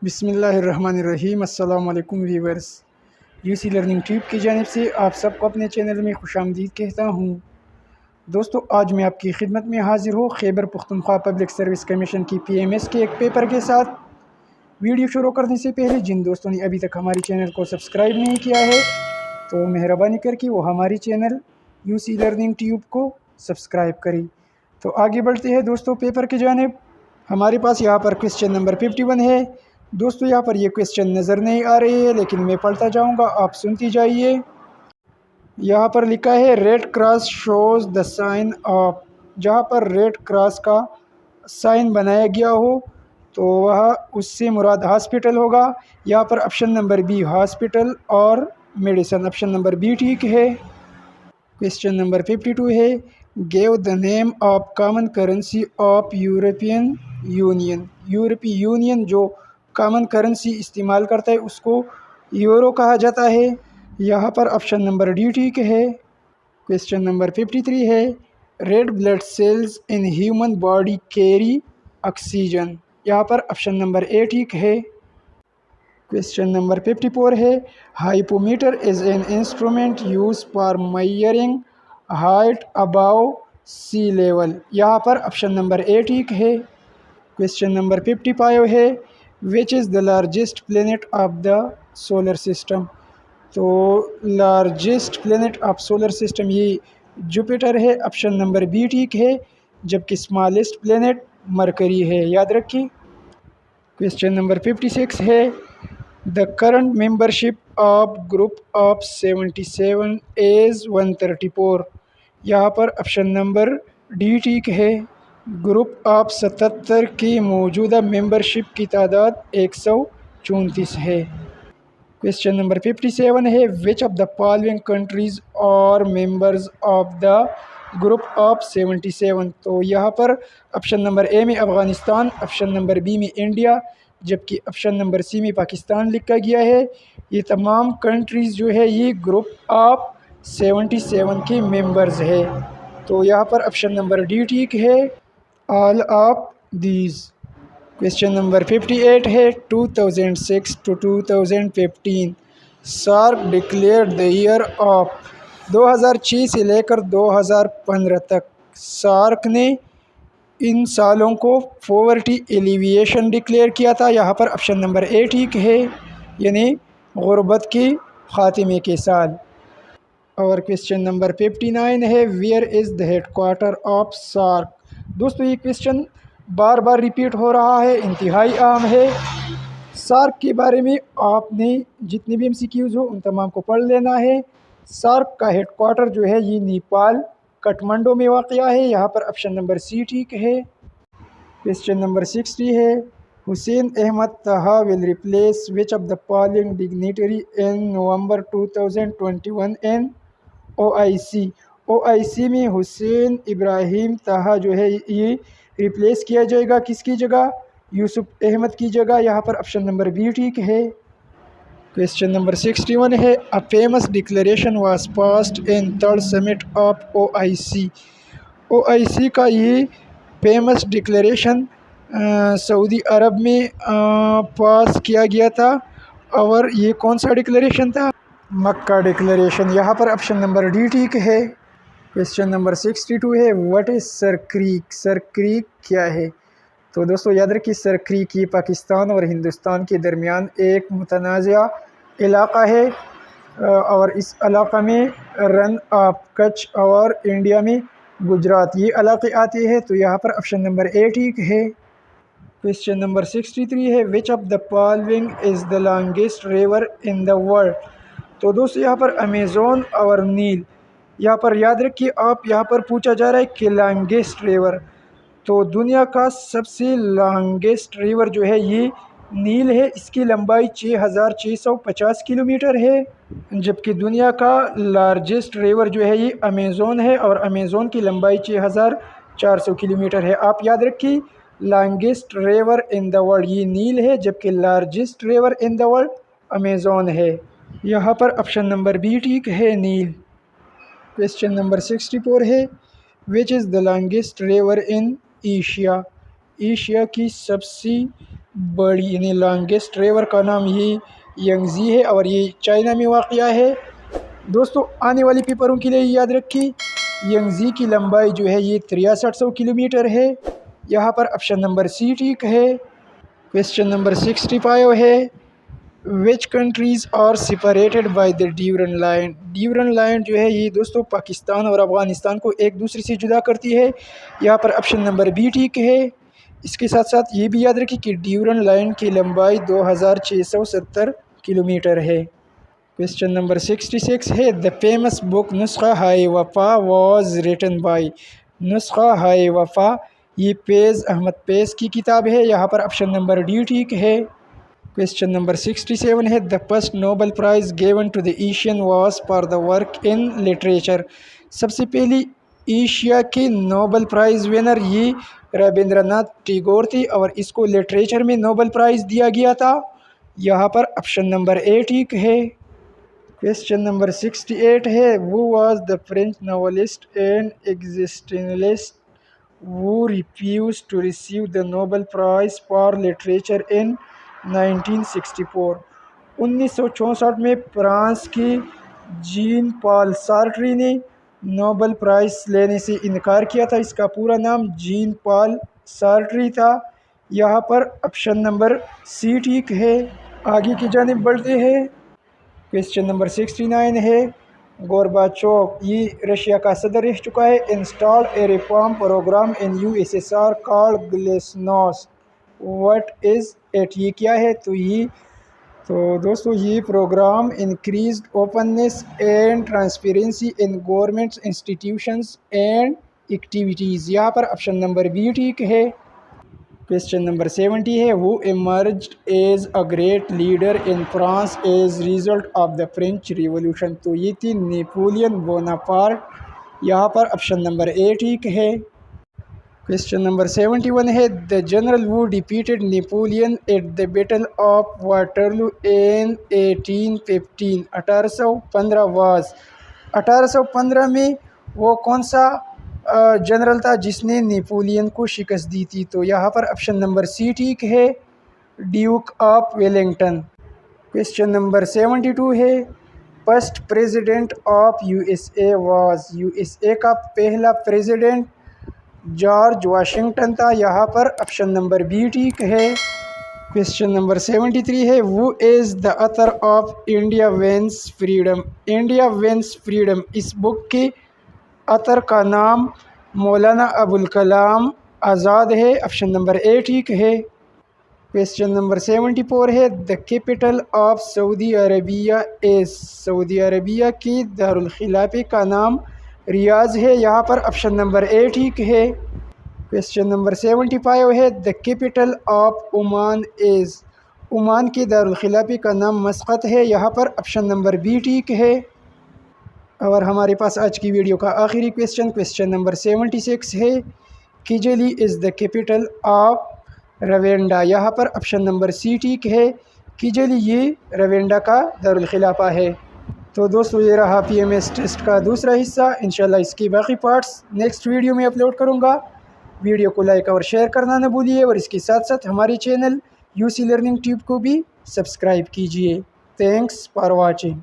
बिस्मिल्लाहिर्रहमानिर्रहीम। अस्सलाम वालेकुम व्यूवर्स, यूसी लर्निंग ट्यूब की जानिब से आप सबको अपने चैनल में खुशामदीद कहता हूँ। दोस्तों, आज मैं आपकी खिदमत में हाजिर हूँ Khyber Pakhtunkhwa public service commission की PMS के एक पेपर के साथ। वीडियो शुरू करने से पहले जिन दोस्तों ने अभी तक हमारी चैनल को सब्सक्राइब नहीं किया है तो मेहरबानी करके वो हमारी चैनल यूसी लर्निंग ट्यूब को सब्सक्राइब करें। तो आगे बढ़ते हैं दोस्तों पेपर की जानिब। हमारे पास यहाँ पर क्वेश्चन नंबर 51 है। दोस्तों, यहाँ पर ये क्वेश्चन नज़र नहीं आ रही है लेकिन मैं पढ़ता जाऊँगा, आप सुनती जाइए। यहाँ पर लिखा है red cross shows the sign of. जहाँ पर रेड क्रॉस का साइन बनाया गया हो तो वह उससे मुराद हॉस्पिटल होगा। यहाँ पर ऑप्शन नंबर बी हॉस्पिटल और मेडिसन, ऑप्शन नंबर बी ठीक है। क्वेश्चन नंबर 52 है gave the name of common currency of European union. यूरोपीय यूनियन जो कॉमन करेंसी इस्तेमाल करता है उसको यूरो कहा जाता है। यहाँ पर ऑप्शन नंबर डी ठीक है। क्वेश्चन नंबर 53 है red blood cells in human body carry oxygen. यहाँ पर ऑप्शन नंबर ए ठीक है। क्वेश्चन नंबर 54 है hypsometer is an instrument use for measuring height above sea level. यहाँ पर ऑप्शन नंबर ए ठीक है। क्वेश्चन नंबर 55 है which is the largest planet of the solar system. तो largest planet of solar system ये Jupiter है, option number B ठीक है। जबकि स्मॉलेस्ट प्लेनेट मरकरी है, याद रखिए। क्वेश्चन नंबर 56 है the current membership of group of 77 is 134। यहाँ पर ऑप्शन नंबर डी ठीक है। ग्रुप ऑफ 77 की मौजूदा मेंबरशिप की तादाद 134 है। क्वेश्चन नंबर 57 है which of the following countries are members of the group of 77। तो यहाँ पर ऑप्शन नंबर ए में अफ़गानिस्तान, ऑप्शन नंबर बी में इंडिया, जबकि ऑप्शन नंबर सी में पाकिस्तान लिखा गया है। ये तमाम कंट्रीज़ जो है ये ग्रुप ऑफ 77 के मेंबर्स है। तो यहाँ पर ऑप्शन नंबर डी ठीक है, all of these. Question number 58 है 2006 to 2015 SAARC declared the year of. 2006 से लेकर 2015 तक सार्क ने इन सालों को पॉवर्टी एलिविएशन डिक्लेयर किया था। यहाँ पर ऑप्शन नंबर ए ठीक है, यानी गुर्बत के ख़ात्मे के साल। और क्वेश्चन नंबर 59 है where is the headquarter of SAARC. दोस्तों, ये क्वेश्चन बार बार रिपीट हो रहा है, इंतहाई आम है। सार्क के बारे में आपने जितने भी MCQs हो उन तमाम को पढ़ लेना है। सार्क का हेडक्वार्टर जो है ये नेपाल काठमांडू में वाक़या है। यहाँ पर ऑप्शन नंबर सी ठीक है। क्वेश्चन नंबर 60 है हुसैन अहमद तहा will replace which of the following dignitary in November 2021 in OIC। OIC में हुसैन इब्राहिम तहा जो है ये रिप्लेस किया जाएगा किसकी जगह, यूसुफ अहमद की जगह। यहाँ पर ऑप्शन नंबर बी ठीक है। क्वेश्चन नंबर 61 है a famous declaration was passed in third summit of OIC। OIC का ये फेमस डिक्लेरेशन सऊदी अरब में पास किया गया था। और ये कौन सा डिक्लेरेशन था, मक्का डिक्लेरेशन। यहाँ पर ऑप्शन नंबर डी ठीक है। क्वेश्चन नंबर 62 है what is sir creek. Sir creek क्या है। तो दोस्तों याद रखिए सर क्रीक ये पाकिस्तान और हिंदुस्तान के दरमियान एक मुतनाज़ा इलाक़ा है और इस इलाक़ा में रन ऑफ कच्छ और इंडिया में गुजरात ये इलाक़े आते हैं। तो यहाँ पर ऑप्शन नंबर ए ठीक है। क्वेश्चन नंबर 63 है which of the following is the longest river in the world. तो दोस्तों यहाँ पर अमेज़ोन और नील। यहाँ पर याद रखिए आप, यहाँ पर पूछा जा रहा है कि लॉन्गेस्ट रिवर। तो दुनिया का सबसे लॉन्गेस्ट रिवर जो है ये नील है। इसकी लंबाई 6650 किलोमीटर है। जबकि दुनिया का लार्जेस्ट रिवर जो है ये अमेज़ोन है और अमेज़ोन की लंबाई 6400 किलोमीटर है। आप याद रखिए longest river in the world ये नील है, जबकि largest river in the world Amazon है। यहाँ पर ऑप्शन नंबर बी ठीक है, नील। क्वेश्चन नंबर 64 है which is the longest river in Asia. Asia की सबसे बड़ी यानी लॉन्गेस्ट रिवर का नाम ये यंगजी है और ये चाइना में वाक़या है। दोस्तों आने वाली पेपरों के लिए याद रखिए यंगजी की लंबाई जो है ये 6300 किलोमीटर है। यहाँ पर ऑप्शन नंबर सी ठीक है। क्वेश्चन नंबर 65 है, which countries are separated by the Durand line. Durand line जो है ये दोस्तों पाकिस्तान और अफ़गानिस्तान को एक दूसरे से जुदा करती है। यहाँ पर ऑप्शन नंबर बी ठीक है। इसके साथ साथ ये भी याद रखिए कि ड्यूरन लाइन की लंबाई 2670 किलोमीटर है। क्वेश्चन नंबर 66 है, द फेमस बुक नुस्खा हाय वफ़ा वाज रिटन बाय। नुस्खा हाय वफ़ा ये पेज अहमद पेज की किताब है। यहाँ पर ऑप्शन नंबर डी ठीक है। क्वेश्चन नंबर 67 है, the first Nobel prize given to the Asian was for the work in literature. सबसे पहली एशिया के नोबेल प्राइज़ विनर ये रविंद्रनाथ टैगोर थे और इसको लिटरेचर में नोबेल प्राइज़ दिया गया था। यहाँ पर ऑप्शन नंबर ए ठीक है। क्वेश्चन नंबर 68 है, who was the French novelist and existentialist who refuse to receive the Nobel prize for literature in 1964। 1964 में फ्रांस के जीन पॉल सार्ट्री ने नोबेल प्राइज़ लेने से इनकार किया था। इसका पूरा नाम जीन पॉल सार्ट्री था। यहाँ पर ऑप्शन नंबर सी ठीक है। आगे की जानिब बढ़ते हैं। क्वेश्चन नंबर 69 है, गोरबाचोव ये रशिया का सदर रह चुका है, install a reform programme in USSR called glasnost, what is it, ये क्या है। तो दोस्तों ये programme increased openness and transparency in government institutions and activities. यहाँ पर ऑप्शन नंबर बी ठीक है। क्वेश्चन नंबर 70 है, वो emerged as a great leader in France as result of the French revolution. तो ये थी नेपोलियन बोनापार्ट। यहाँ पर ऑप्शन नंबर ए ठीक है। क्वेश्चन नंबर 71 है, द जनरल वो defeated Napoleon at the battle of Waterloo in 1815। 1815 was 1815 में वो कौन सा जनरल था जिसने नेपोलियन को शिकस्त दी थी। तो यहाँ पर ऑप्शन नंबर सी ठीक है, Duke of Wellington. Question number 72 है, first president of USA was. USA का पहला प्रेसिडेंट जॉर्ज वाशिंगटन था। यहाँ पर ऑप्शन नंबर बी ठीक है। क्वेश्चन नंबर 73 है, वो is the author of India wins freedom. India wins freedom इस बुक के ऑथर का नाम मौलाना अबुल कलाम आज़ाद है। ऑप्शन नंबर ए ठीक है। क्वेश्चन नंबर 74 है, the capital of Saudi Arabia is. Saudi Arabia की दारुल खिलाफे का नाम रियाज है। यहाँ पर ऑप्शन नंबर ए ठीक है। क्वेश्चन नंबर 75 है, the capital of Oman is. Oman की दारुल खिलाफे का नाम मस्कत है। यहाँ पर ऑप्शन नंबर बी ठीक है। और हमारे पास आज की वीडियो का आखिरी क्वेश्चन नंबर 76 है, किजली इज़ द कैपिटल ऑफ रवेंडा। यहाँ पर ऑप्शन नंबर सी ठीक है। किजली ये रवेंडा का दारुल खिलाफा है। तो दोस्तों ये रहा पीएमएस टेस्ट का दूसरा हिस्सा। इंशाल्लाह इसकी बाकी पार्ट्स नेक्स्ट वीडियो में अपलोड करूँगा। वीडियो को लाइक और शेयर करना न भूलिए और इसके साथ साथ हमारे चैनल यूसी लर्निंग ट्यूब को भी सब्सक्राइब कीजिए। Thanks for watching.